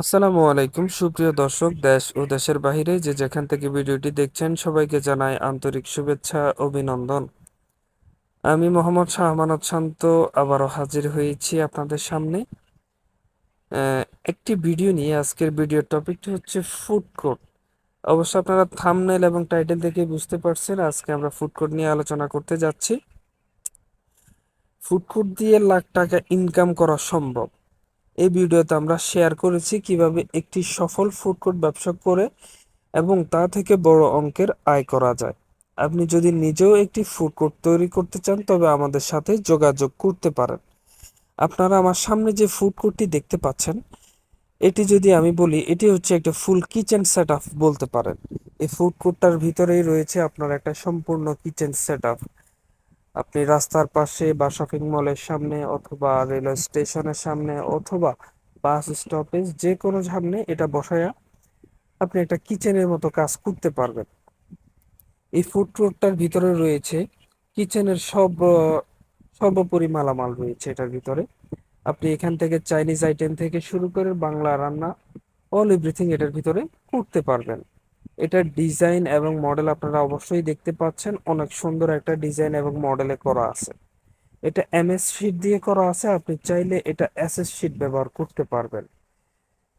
আসসালামু আলাইকুম সুপ্রিয় দর্শক দেশ ও দেশের বাইরে যে যেখান থেকে ভিডিওটি দেখছেন সবাইকে জানাই আন্তরিক শুভেচ্ছা অভিনন্দন। আমি মোহাম্মদ শাহ আমানত শান্ত আবারও হাজির হয়েছি আপনাদের সামনে আহ, একটি ভিডিও নিয়ে। আজকের ভিডিওর টপিকটি হচ্ছে ফুড কোর্ট। অবশ্য আপনারা থাম্বনেল এবং টাইটেল দেখে বুঝতে পারছেন আজকে আমরা ফুড কোর্ট নিয়ে আলোচনা করতে যাচ্ছি। ফুড কোর্ট দিয়ে লাখ টাকা ইনকাম করা সম্ভব। এই ভিডিওতে আমরা শেয়ার করেছি কিভাবে একটি সফল ফুড কোর্ট ব্যবসা করে এবং তা থেকে বড় অঙ্কের আয় করা যায়। আপনি যদি নিজেও একটি ফুড কোর্ট তৈরি করতে চান তবে আমাদের সাথে যোগাযোগ করতে পারেন। আপনারা আমার সামনে যে ফুড কোর্টটি দেখতে পাচ্ছেন, এটি যদি আমি বলি এটি হচ্ছে একটা ফুল কিচেন সেটআপ বলতে পারেন। এই ফুড কোর্টটার ভিতরেই রয়েছে আপনার একটা সম্পূর্ণ কিচেন সেটআপ। আপনি রাস্তার পাশে বা শপিং মলের সামনে অথবা রেলওয়ে স্টেশনের সামনে অথবা বাস স্টপেজ যে কোনো সামনে এটা বসায়া আপনি একটা কিচেনের মতো কাজ করতে পারবেন। এই ফুড কোর্টটার ভিতরে রয়েছে কিচেনের সর্বোপরি মালামাল রয়েছে এটার ভিতরে। আপনি এখান থেকে চাইনিজ আইটেম থেকে শুরু করে বাংলা রান্না অল এভরিথিং এটার ভিতরে করতে পারবেন। এটার ডিজাইন এবং মডেল আপনারা অবশ্যই দেখতে পাচ্ছেন, অনেক সুন্দর একটা ডিজাইন এবং মডেলে করা আছে। এটা এমএস শীট দিয়ে করা আছে, আপনি চাইলে এটা এসএস শীট ব্যবহার করতে পারবেন।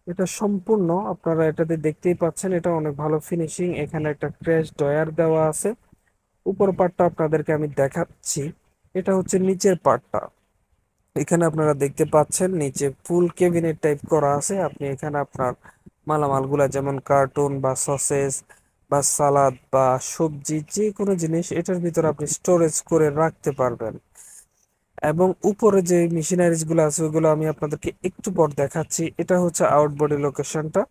এটা সম্পূর্ণ আপনারা এটাতে দেখতেই পাচ্ছেন, এটা অনেক ভালো ফিনিশিং। এখানে একটা ক্র্যাশ ড্রয়ার দেওয়া আছে। উপর পার্টটা আপনাদেরকে আমি দেখাচ্ছি। এটা হচ্ছে নিচের পার্টটা। এখানে আপনারা দেখতে পাচ্ছেন নিচে ফুল কেবিনেট টাইপ করা আছে। আপনি এখানে আপনার মালামালগুলা যেমন কার্টুন বা সসেস বা সালাদ বা সবজি যে কোনো জিনিস এটার ভিতরে আপনি স্টোরেজ করে রাখতে পারবেন। এবং উপরে যে মেশিনারিজ গুলো আছে ওইগুলো আমি আপনাদেরকে একটু পর দেখাচ্ছি। এটা হচ্ছে আউটবোর্ডের লোকেশনটা।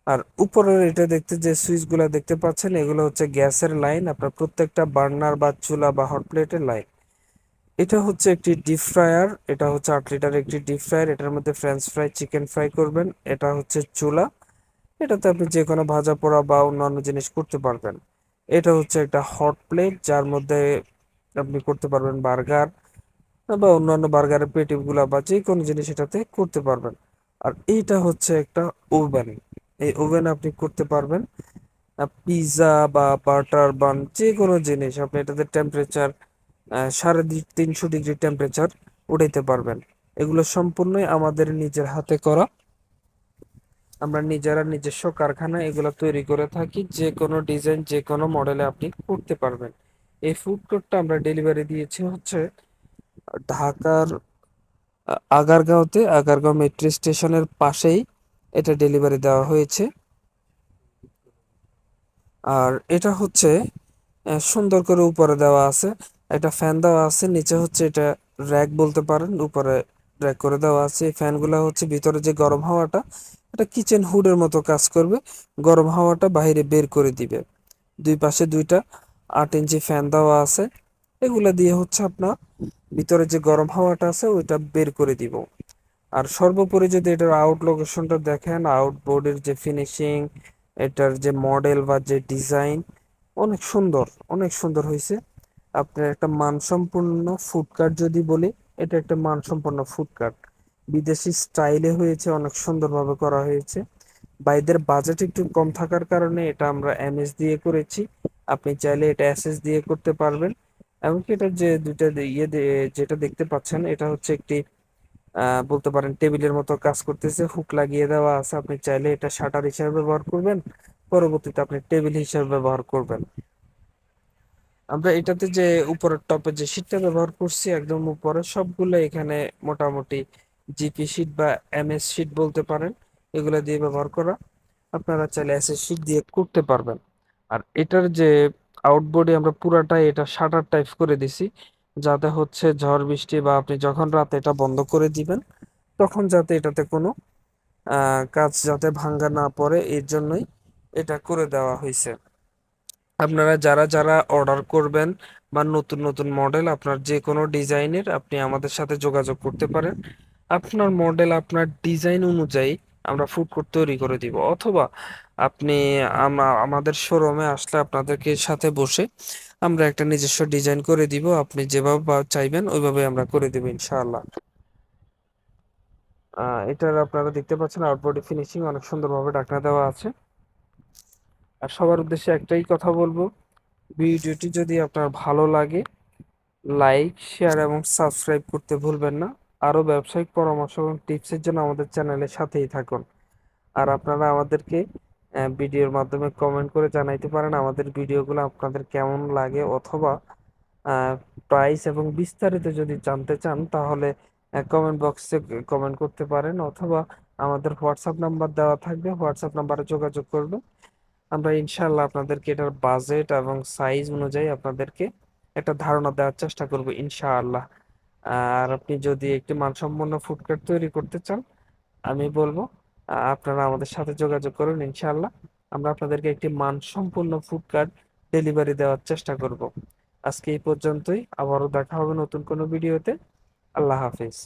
আর উপরের এটা দেখতে যে সুইচ গুলা দেখতে পাচ্ছেন এগুলো হচ্ছে গ্যাসের লাইন, আপনার প্রত্যেকটা বার্নার বা চুলা বা হট প্লেটের লাইন। এটা হচ্ছে একটি ডিপ ফ্রায়ার, এটা হচ্ছে 8 লিটার একটি ডিপ ফ্রায়ার। এটার মধ্যে ফ্রেঞ্চ ফ্রাই চিকেন ফ্রাই করবেন। এটা হচ্ছে চুলা, এটাতে আপনি যে কোনো ভাজা পোড়া বা অন্যান্য জিনিস করতে পারবেন। এটা হচ্ছে একটা হট প্লেট যার মধ্যে আপনি করতে পারবেন বার্গার বা অন্যান্য বার্গারের পেটিগুলা বা যে কোনো জিনিস এটাতে করতে পারবেন। আর এইটা হচ্ছে একটা ওভেন। এই ওভেন আপনি করতে পারবেন পিৎজা বা বাটার বান যে কোনো জিনিস আপনি এটাতে টেম্পারেচার 350 ডিগ্রি টেম্পারেচার উঠাইতে পারবেন। এগুলো সম্পূর্ণই আমাদের নিজের হাতে করা। আমরা নিজেরা নিজস্ব কারখানায় এগুলো তৈরি করে থাকি। যে কোনো ডিজাইন যে কোনো মডেলে আপনি করতে পারবেন। এই ফুড কোর্টটা আমরা ডেলিভারি দিয়েছি হচ্ছে ঢাকার আগারগাঁওতে, আগারগাঁও মেট্রো স্টেশনের পাশেই এটা ডেলিভারি দেওয়া হয়েছে। আর এটা হচ্ছে সুন্দর করে উপরে দেওয়া আছে, একটা ফ্যান দেওয়া আছে। নিচে হচ্ছে এটা র্যাক বলতে পারেন, উপরে র্যাক করে দেওয়া আছে। এই ফ্যানগুলো হচ্ছে ভিতরে যে গরম হাওয়াটা এটা কিচেন হুডের মতো কাজ করবে, গরম হাওয়াটা বাইরে বের করে দিবে। দুই পাশে দুইটা 8 ইঞ্চি ফ্যান দেওয়া আছে। এগুলা দিয়ে হচ্ছে আপনার ভিতরে যে গরম হাওয়াটা আছে ওইটা বের করে দিব। আর সর্বোপরি যদি এটার আউট লোকেশনটা দেখেন, আউটবোর্ডের যে ফিনিশিং, এটার যে মডেল বা যে ডিজাইন অনেক সুন্দর, অনেক সুন্দর হয়েছে। আপনার একটা মানসম্পন্ন ফুড কার্ট যদি বলি, এটা একটা মানসম্পন্ন ফুড কার্ট। বিদেশি স্টাইলে হয়েছে, অনেক সুন্দরভাবে করা হয়েছে। ভাইদের বাজেট একটু কম থাকার কারণে এটা আমরা এমএস দিয়ে করেছি। আপনি চাইলে এটা এসএস দিয়ে করতে পারবেন। এমনকি এটা যে দুইটা যেটা দেখতে পাচ্ছেন এটা হচ্ছে একটি বলতে পারেন টেবিলের মতো কাজ করতেছে, হুক লাগিয়ে দেওয়া আছে। আপনি চাইলে এটা শাটার হিসেবে ব্যবহার করবেন, পরবর্তীতে আপনি টেবিল হিসেবে ব্যবহার করবেন। আমরা এটাতে যে উপরের টপে যে শীটটা ব্যবহার করছি একদম উপরে সবগুলো এখানে মোটামুটি জিপি শীট বা এমএস শীট বলতে পারেন, এগুলো দিয়ে ব্যবহার করা। আপনারা চাইলে এসএস শীট দিয়ে করতে পারবেন। আর এটার যে আউটবোর্ডে আমরা পুরাটাই এটা শাটার টাইপ করে দিছি, যাতে হচ্ছে ঝড় বৃষ্টি বা আপনি যখন রাতে এটা বন্ধ করে দিবেন তখন যাতে এটাতে কোনো কাজ যাতে ভাঙ্গা না পড়ে, এর জন্যই এটা করে দেওয়া হয়েছে। আপনারা যারা যারা অর্ডার করবেন বা নতুন নতুন মডেল আপনার যে কোনো ডিজাইনের আপনি আমাদের সাথে যোগাযোগ করতে পারেন। আপনার মডেল আপনার ডিজাইন অনুযায়ী আমরা ফুড কোর্ট তৈরি করে দিব, অথবা আপনি আমাদের শোরুমে আসলে আপনাদেরকে সাথে বসে আমরা একটা নিজস্ব ডিজাইন করে দিব। আপনি যেভাবে চাইবেন ওইভাবে আমরা করে দেব ইনশাআল্লাহ। এটার আপনারা দেখতে পাচ্ছেন আউটবডি ফিনিশিং অনেক সুন্দরভাবে ঢাকনা দেওয়া আছে। আর সবার উদ্দেশ্যে একটাই কথা বলবো, ভিডিওটি যদি আপনার ভালো লাগে লাইক, শেয়ার এবং সাবস্ক্রাইব করতে ভুলবেন না। আরও ব্যবসায়িক পরামর্শ এবং টিপসের জন্য আমাদের চ্যানেলের সাথেই থাকুন। আর আপনারা আমাদেরকে ভিডিওর মাধ্যমে কমেন্ট করে জানাইতে পারেন আমাদের ভিডিওগুলো আপনাদের কেমন লাগে, অথবা প্রাইস এবং বিস্তারিত যদি জানতে চান তাহলে কমেন্ট বক্সে কমেন্ট করতে পারেন, অথবা আমাদের হোয়াটসঅ্যাপ নাম্বার দেওয়া থাকবে, হোয়াটসঅ্যাপ নাম্বারে যোগাযোগ করবেন। আমরা ইনশাআল্লাহ আপনাদেরকে এটার বাজেট এবং সাইজ অনুযায়ী আপনাদেরকে একটা ধারণা দেওয়ার চেষ্টা করব ইনশাআল্লাহ। আর আপনি যদি একটি মানসম্পন্ন ফুড কার্ট তৈরি করতে চান, আমি বলবো আপনারা আমাদের সাথে যোগাযোগ করুন ইনশাআল্লাহ। আমরা আপনাদেরকে একটি মানসম্পন্ন ফুড কার্ট ডেলিভারি দেওয়ার চেষ্টা করব। আজকে এই পর্যন্তই, আবারও দেখা হবে নতুন কোনো ভিডিওতে। আল্লাহ হাফিজ।